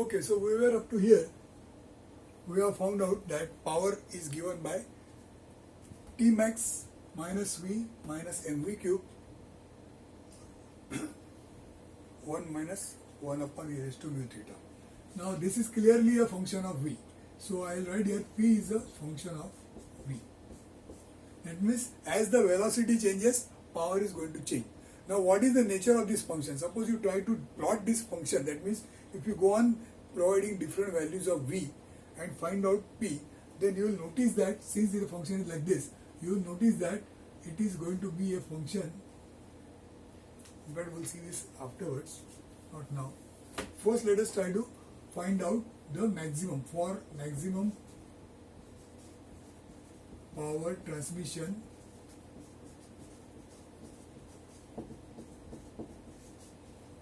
Okay, so we were up to here. We have found out that power is given by T max minus V minus mv cube 1 minus 1 upon e raised to mu theta. Now this is clearly a function of V. So I will write here P is a function of V. That means as the velocity changes, power is going to change. Now what is the nature of this function? Suppose you try to plot this function. That means if you go on providing different values of V and find out P, then you will notice that since the function is like this, you will notice that it is going to be a function, but we will see this afterwards, not now. First let us try to find out the maximum. For maximum power transmission,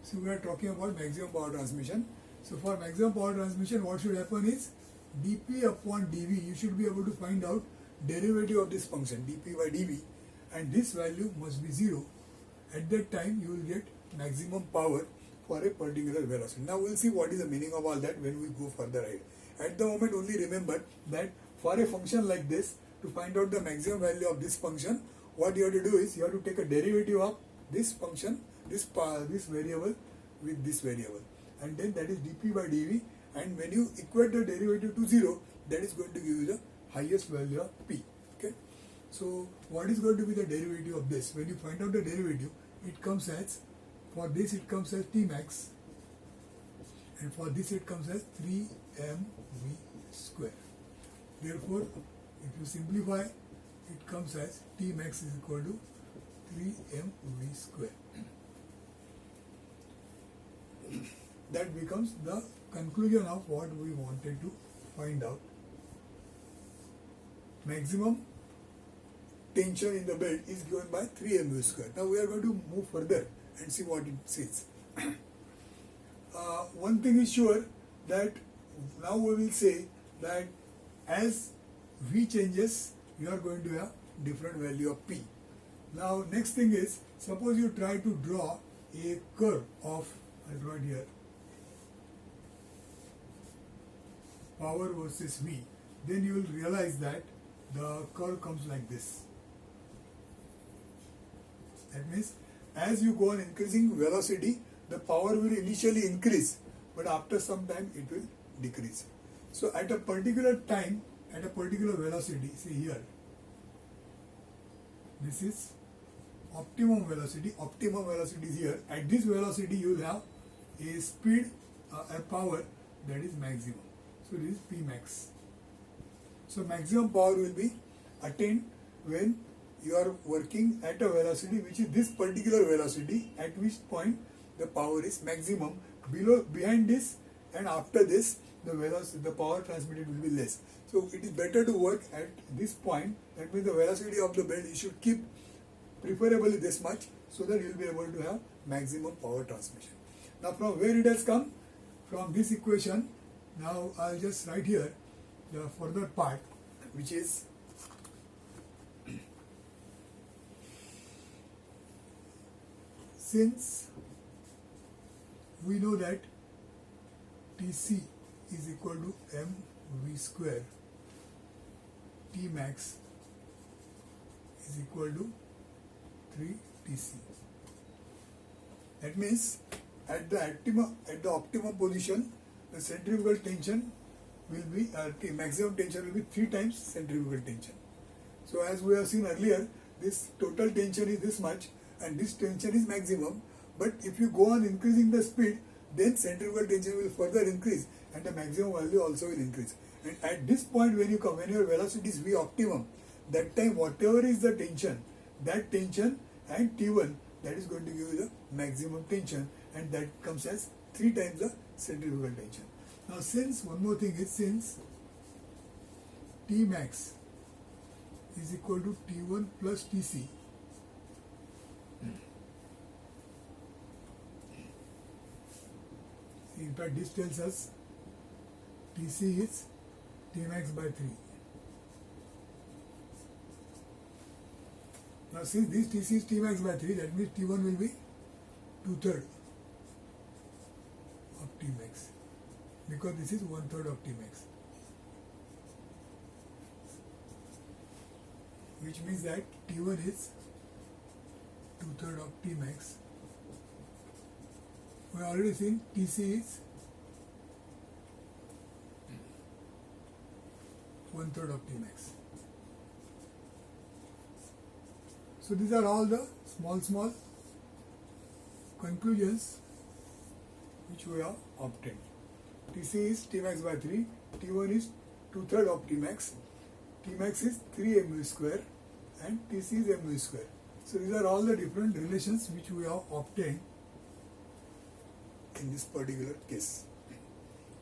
so we are talking about maximum power transmission. So for maximum power transmission, what should happen is dp upon dv, you should be able to find out derivative of this function dp by dv, and this value must be 0. At that time you will get maximum power for a particular velocity. Now we will see what is the meaning of all that when we go further ahead. At the moment only remember that for a function like this, to find out the maximum value of this function, what you have to do is you have to take a derivative of this function, this variable with this variable, and then that is dp by dv, and when you equate the derivative to 0, that is going to give you the highest value of p. Okay, so what is going to be the derivative of this? When you find out the derivative, it comes as, for this it comes as T max, and for this it comes as 3mv square. Therefore, if you simplify, it comes as T max is equal to 3mv square. That becomes the conclusion of what we wanted to find out. Maximum tension in the belt is given by 3mv square. Now we are going to move further and see what it says. One thing is sure, that now we will say that as V changes, you are going to have different value of P. Now next thing is, suppose you try to draw a curve of, I'll draw it here, power versus V, then you will realize that the curve comes like this. That means as you go on increasing velocity, the power will initially increase, but after some time it will decrease. So at a particular time, at a particular velocity, see here, this is optimum velocity is here. At this velocity you will have a speed, a power that is maximum. So this is P max. So maximum power will be attained when you are working at a velocity which is this particular velocity, at which point the power is maximum. Behind this and after this, the velocity, the power transmitted will be less. So it is better to work at this point. That means the velocity of the belt you should keep preferably this much, so that you will be able to have maximum power transmission. Now from where it has come? From this equation. Now I will just write here the further part, which is since we know that Tc is equal to mv square, T max is equal to 3Tc. That means at the optimum position, the centrifugal tension will be, the maximum tension will be 3 times centrifugal tension. So as we have seen earlier, this total tension is this much, and this tension is maximum. But if you go on increasing the speed, then centrifugal tension will further increase, and the maximum value also will increase. And at this point, when you come, when your velocity is V optimum, that time whatever is the tension, that tension and T1, that is going to give you the maximum tension, and that comes as 3 times the centrifugal tension. Now since, one more thing is, since T max is equal to T1 plus Tc, in fact this tells us Tc is T max by 3. Now since this Tc is T max by 3, that means T1 will be 2/3 of T max. because this is 1/3 of Tmax, which means that T1 is 2/3 of Tmax. We have already seen Tc is 1/3 of Tmax. So these are all the small conclusions which we have obtained. Tc is Tmax by 3, T1 is 2/3 of Tmax, Tmax is 3 mu square and Tc is mu square. So these are all the different relations which we have obtained in this particular case.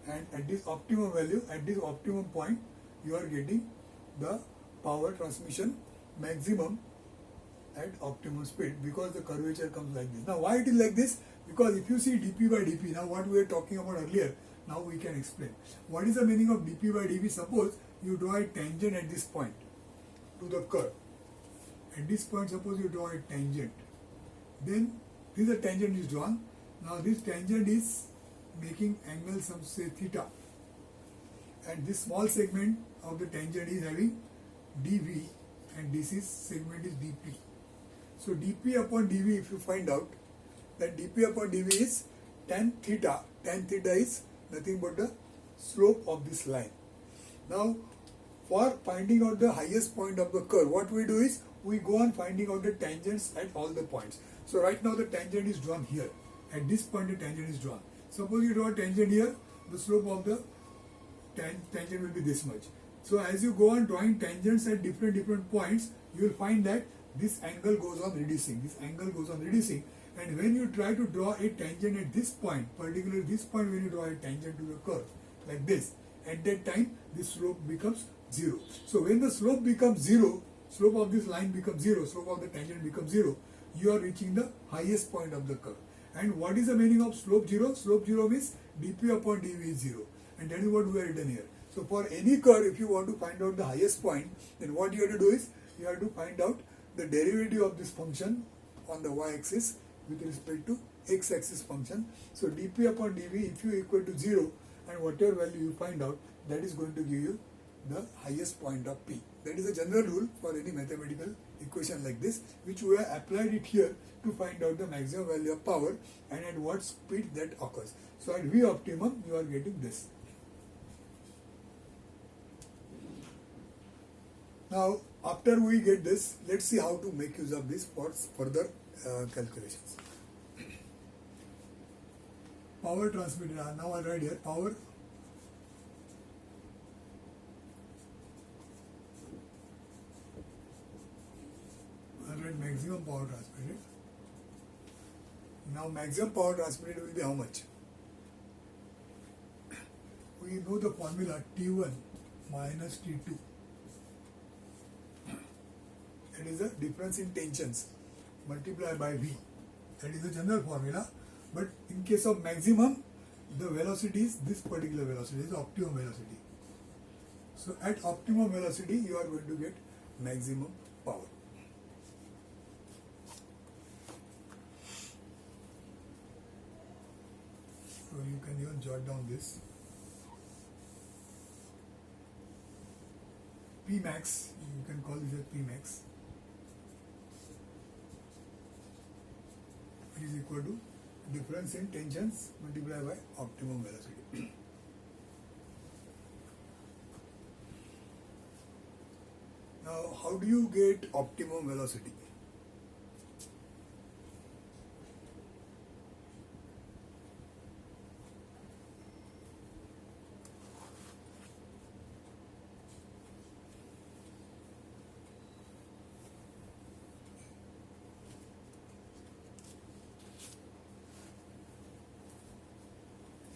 And at this optimum value, at this optimum point, you are getting the power transmission maximum at optimum speed, because the curvature comes like this. Now why it is like this? Because if you see dp by dp, now what we were talking about earlier, now we can explain. What is the meaning of dp by dp? Suppose you draw a tangent at this point to the curve. At this point, suppose you draw a tangent. Then this a tangent is drawn. Now this tangent is making angle, some say theta. And this small segment of the tangent is having dv and this segment is dp. So dp upon dv, if you find out that dp upon dv is tan theta. Tan theta is nothing but the slope of this line. Now for finding out the highest point of the curve, what we do is we go on finding out the tangents at all the points. So right now the tangent is drawn here. At this point the tangent is drawn. Suppose you draw a tangent here, the slope of the tangent will be this much. So as you go on drawing tangents at different points, you will find that this angle goes on reducing. This angle goes on reducing. And when you try to draw a tangent at this point, particularly this point, when you draw a tangent to the curve like this, at that time this slope becomes 0. So when the slope becomes 0, slope of this line becomes 0, slope of the tangent becomes 0, you are reaching the highest point of the curve. And what is the meaning of slope 0? Slope 0 means dp upon dv is 0. And that is what we have written here. So for any curve, if you want to find out the highest point, then what you have to do is, you have to find out the derivative of this function on the y-axis with respect to x-axis function. So dp upon dv, if you equal to 0, and whatever value you find out, that is going to give you the highest point of P. That is a general rule for any mathematical equation like this, which we have applied it here to find out the maximum value of power and at what speed that occurs. So at V optimum, you are getting this. Now, after we get this, let's see how to make use of this for further calculations. Power transmitted. Now I'll write here power maximum power transmitted. Now maximum power transmitted will be how much? We know the formula T1 minus T2. It is the difference in tensions multiplied by V. That is the general formula. But in case of maximum, the velocity is this particular velocity, is optimum velocity. So at optimum velocity, you are going to get maximum power. So you can even jot down this. P max, you can call this as P max. It is equal to difference in tensions multiplied by optimum velocity. Now, how do you get optimum velocity?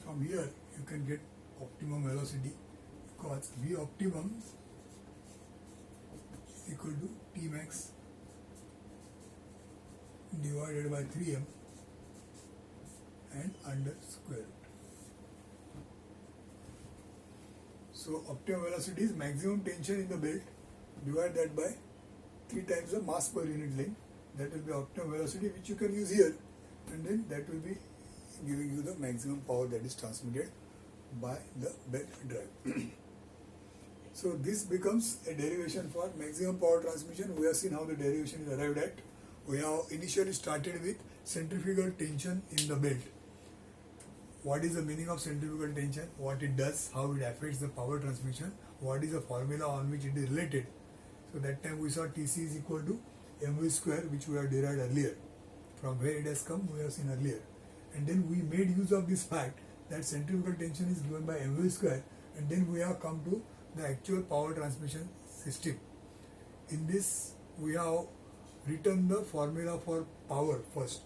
From here you can get optimum velocity, because V optimum is equal to T max divided by 3m and under square root. So optimum velocity is maximum tension in the belt, divide that by 3 times the mass per unit length. That will be optimum velocity, which you can use here, and then that will be giving you the maximum power that is transmitted by the belt drive. So this becomes a derivation for maximum power transmission. We have seen how the derivation is arrived at. We have initially started with centrifugal tension in the belt. What is the meaning of centrifugal tension? What it does? How it affects the power transmission? What is the formula on which it is related? So that time we saw Tc is equal to mv square, which we have derived earlier. From where it has come, we have seen earlier. And then we made use of this fact that centrifugal tension is given by mv square, and then we have come to the actual power transmission system. In this, we have written the formula for power first.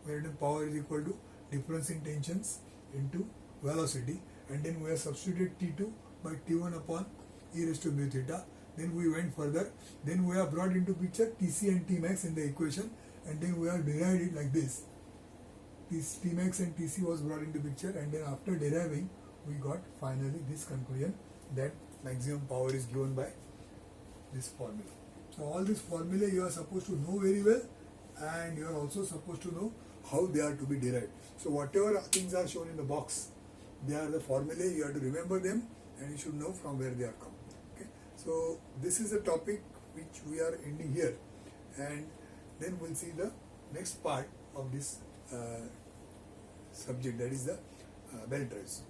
We have written power is equal to difference in tensions into velocity, and then we have substituted T2 by T1 upon e raised to mu theta. Then we went further. Then we have brought into picture Tc and Tmax in the equation, and then we have derived it like this. This Tmax and Tc was brought into picture, and then after deriving, we got finally this conclusion that maximum power is given by this formula. So all this formula you are supposed to know very well, and you are also supposed to know how they are to be derived. So whatever things are shown in the box, they are the formulae. You have to remember them, and you should know from where they are come. Okay. So this is the topic which we are ending here, and then we'll see the next part of this subject, that is the belt drives.